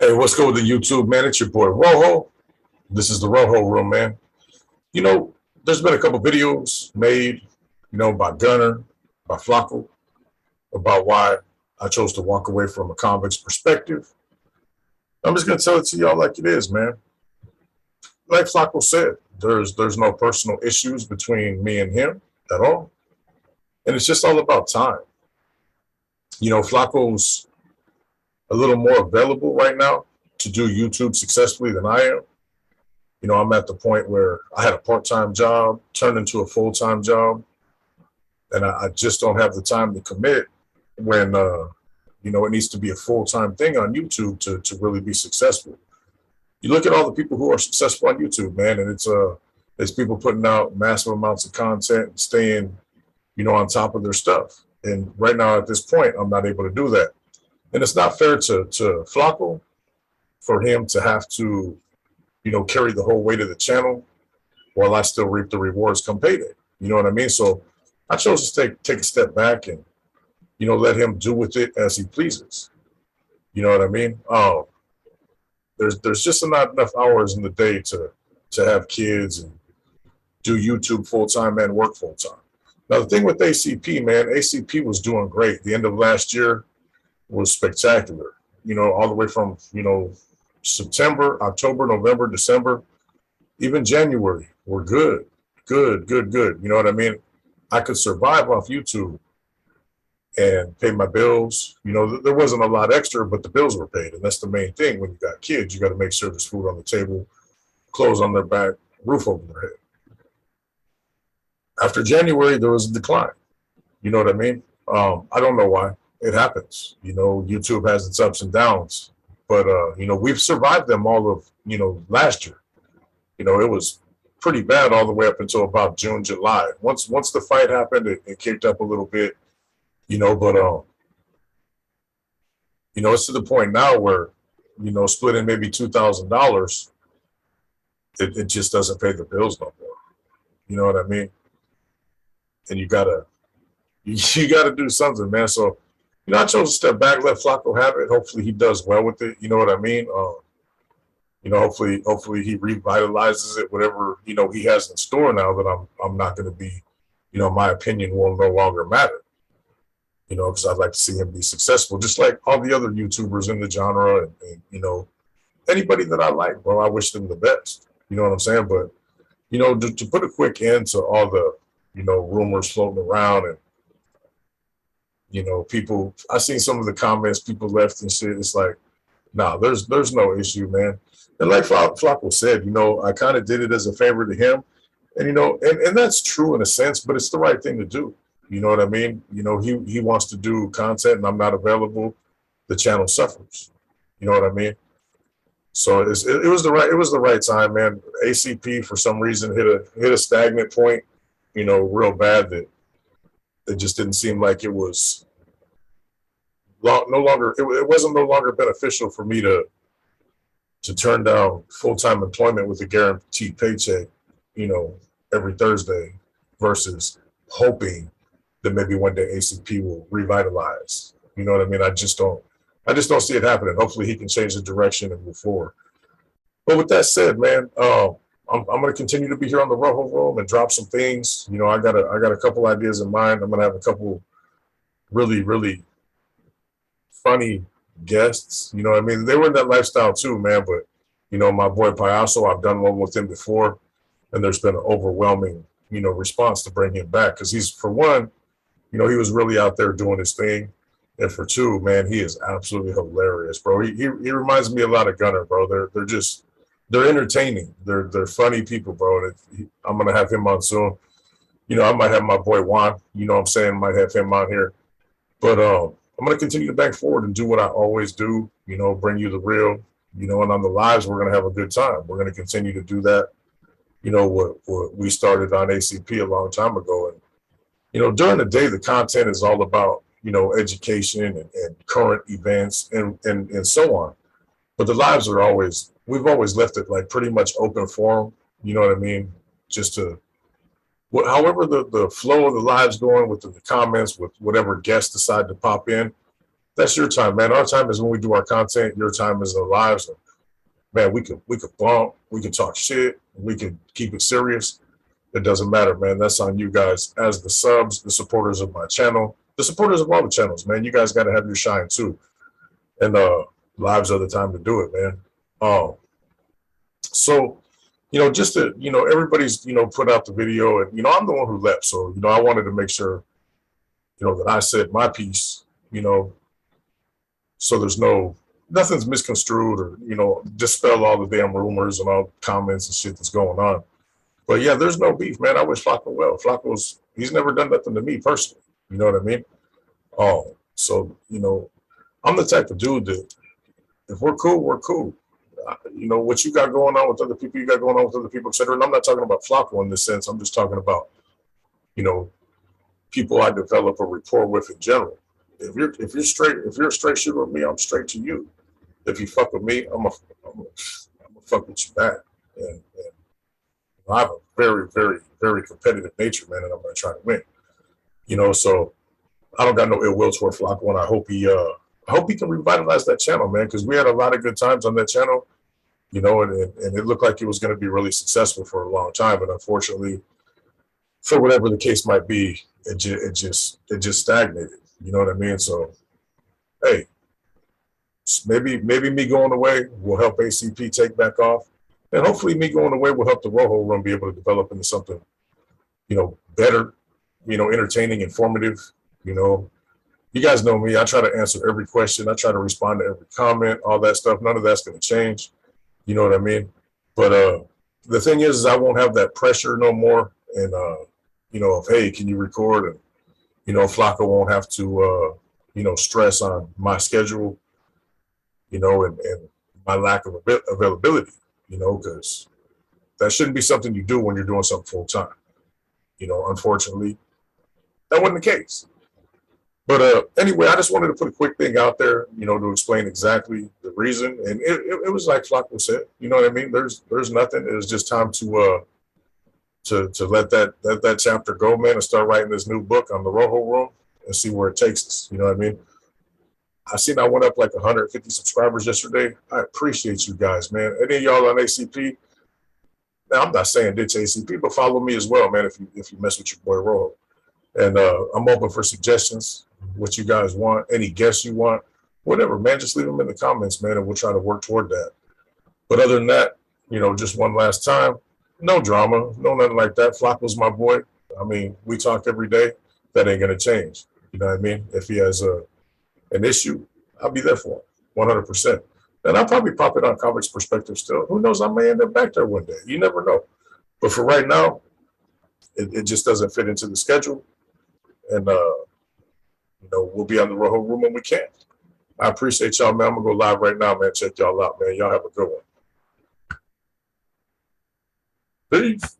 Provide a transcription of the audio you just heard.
Hey, what's good with the YouTube, man? It's your boy Rojo. This is the Rojo Room, man. You know, there's been a couple videos made, by Gunner, by Flacco, about why I chose to walk away from a convict's perspective. I'm just gonna tell it to y'all like it is, man. Like Flacco said, there's no personal issues between me and him at all, and it's just all about time. Flacco's a little more available right now to do YouTube successfully than I am. I'm at the point where I had a part-time job turned into a full-time job, and I just don't have the time to commit when, it needs to be a full-time thing on YouTube to really be successful. You look at all the people who are successful on YouTube, man, and it's people putting out massive amounts of content and staying, on top of their stuff. And right now at this point, I'm not able to do that. And it's not fair to Flacco for him to have to carry the whole weight of the channel while I still reap the rewards come payday. You know what I mean? So I chose to take a step back and, let him do with it as he pleases. You know what I mean? There's just not enough hours in the day to have kids and do YouTube full time and work full time. Now the thing with ACP, man, ACP was doing great. The end of last year was spectacular. All the way from September, October, November, December, even January were good. You know what I mean? I could survive off YouTube and pay my bills. There wasn't a lot extra, but the bills were paid. And that's the main thing. When you got kids, you got to make sure there's food on the table, clothes on their back, roof over their head. After January, there was a decline. You know what I mean? I don't know why. It happens. YouTube has its ups and downs. But, we've survived them all of, last year. It was pretty bad all the way up until about June, July. Once the fight happened, it kicked up a little bit, but, it's to the point now where, splitting maybe $2,000, it just doesn't pay the bills no more. You know what I mean? And you gotta do something, man. So, I chose to step back, let Flacco have it. Hopefully he does well with it. You know what I mean? Hopefully he revitalizes it, whatever, he has in store now that I'm not going to be, my opinion will no longer matter, because I'd like to see him be successful, just like all the other YouTubers in the genre and anybody that I like, bro, I wish them the best. You know what I'm saying? But, to put a quick end to all the, rumors floating around and, people, I seen some of the comments people left and shit. It's like, nah, there's no issue, man. And like Flacco said, I kind of did it as a favor to him. And, and that's true in a sense, but it's the right thing to do. You know what I mean? He wants to do content and I'm not available. The channel suffers. You know what I mean? So it was the right time, man. ACP for some reason hit a stagnant point, real bad that it just didn't seem like it was it wasn't no longer beneficial for me to turn down full-time employment with a guaranteed paycheck, every Thursday versus hoping that maybe one day ACP will revitalize. You know what I mean? I just don't see it happening. Hopefully he can change the direction and move forward. But with that said, man, I'm going to continue to be here on the Rojo Room and drop some things. I got a couple ideas in mind. I'm going to have a couple really, really funny guests. You know what I mean? They were in that lifestyle too, man. But, my boy Payaso, I've done one with him before, and there's been an overwhelming, response to bring him back. Because he's, for one, he was really out there doing his thing. And for two, man, he is absolutely hilarious, bro. He reminds me a lot of Gunner, bro. They're entertaining. They're funny people, bro. I'm gonna have him on soon. I might have my boy Juan. What I'm saying, might have him on here. But I'm gonna continue to back forward and do what I always do. Bring you the real. And on the lives, we're gonna have a good time. We're gonna continue to do that. What we started on ACP a long time ago, and during the day, the content is all about education and current events and so on. But the lives are we've always left it like pretty much open forum. You know what I mean? Just to, however the flow of the lives going with the comments, with whatever guests decide to pop in, That's your time, man. Our time is when we do our content. Your time is our lives. And man, we could bump, we could talk shit, we could keep it serious. It doesn't matter, man. That's on you guys as the subs, the supporters of my channel, the supporters of all the channels, man. You guys got to have your shine too. And lives are the time to do it, man. So, just to, everybody's, put out the video, and, I'm the one who left. So, I wanted to make sure, that I said my piece, so there's nothing's misconstrued or, dispel all the damn rumors and all the comments and shit that's going on. But yeah, there's no beef, man. I wish Flacco well. He's never done nothing to me personally. You know what I mean? So, I'm the type of dude that if we're cool, we're cool. What you got going on with other people, you got going on with other people, etc. And I'm not talking about Flacco in this sense. I'm just talking about, people I develop a rapport with in general. If you're a straight shooter with me, I'm straight to you. If you fuck with me, I'm gonna fuck with you back. And I have a very, very, very competitive nature, man, and I'm gonna try to win. So I don't got no ill will toward Flacco, and I hope he can revitalize that channel, man, because we had a lot of good times on that channel, and it looked like it was going to be really successful for a long time, and unfortunately, for whatever the case might be, it just stagnated. You know what I mean? So, hey, maybe me going away will help ACP take back off, and hopefully me going away will help the Rojo Run be able to develop into something, better, entertaining, informative. You guys know me. I try to answer every question. I try to respond to every comment, all that stuff. None of that's going to change. You know what I mean? But the thing is I won't have that pressure no more. And, of, hey, can you record? And, Flacco won't have to, stress on my schedule, and my lack of availability, because that shouldn't be something you do when you're doing something full time. Unfortunately, that wasn't the case. But anyway, I just wanted to put a quick thing out there, to explain exactly the reason. And it was like Flacco said, you know what I mean? There's nothing. It was just time to let that chapter go, man, and start writing this new book on the Rojo Room and see where it takes us. You know what I mean? I seen I went up like 150 subscribers yesterday. I appreciate you guys, man. Any of y'all on ACP? Now, I'm not saying ditch ACP, but follow me as well, man, if you mess with your boy Rojo. And I'm open for suggestions, what you guys want, any guests you want, whatever, man. Just leave them in the comments, man, and we'll try to work toward that. But other than that, just one last time, no drama, no nothing like that. Flacco's my boy. I mean, we talk every day. That ain't going to change. You know what I mean? If he has an issue, I'll be there for him, 100%. And I'll probably pop it on Convicts Perspective still. Who knows? I may end up back there one day. You never know. But for right now, it just doesn't fit into the schedule. And, we'll be on the Rojo Room when we can. I appreciate y'all, man. I'm going to go live right now, man. Check y'all out, man. Y'all have a good one. Peace.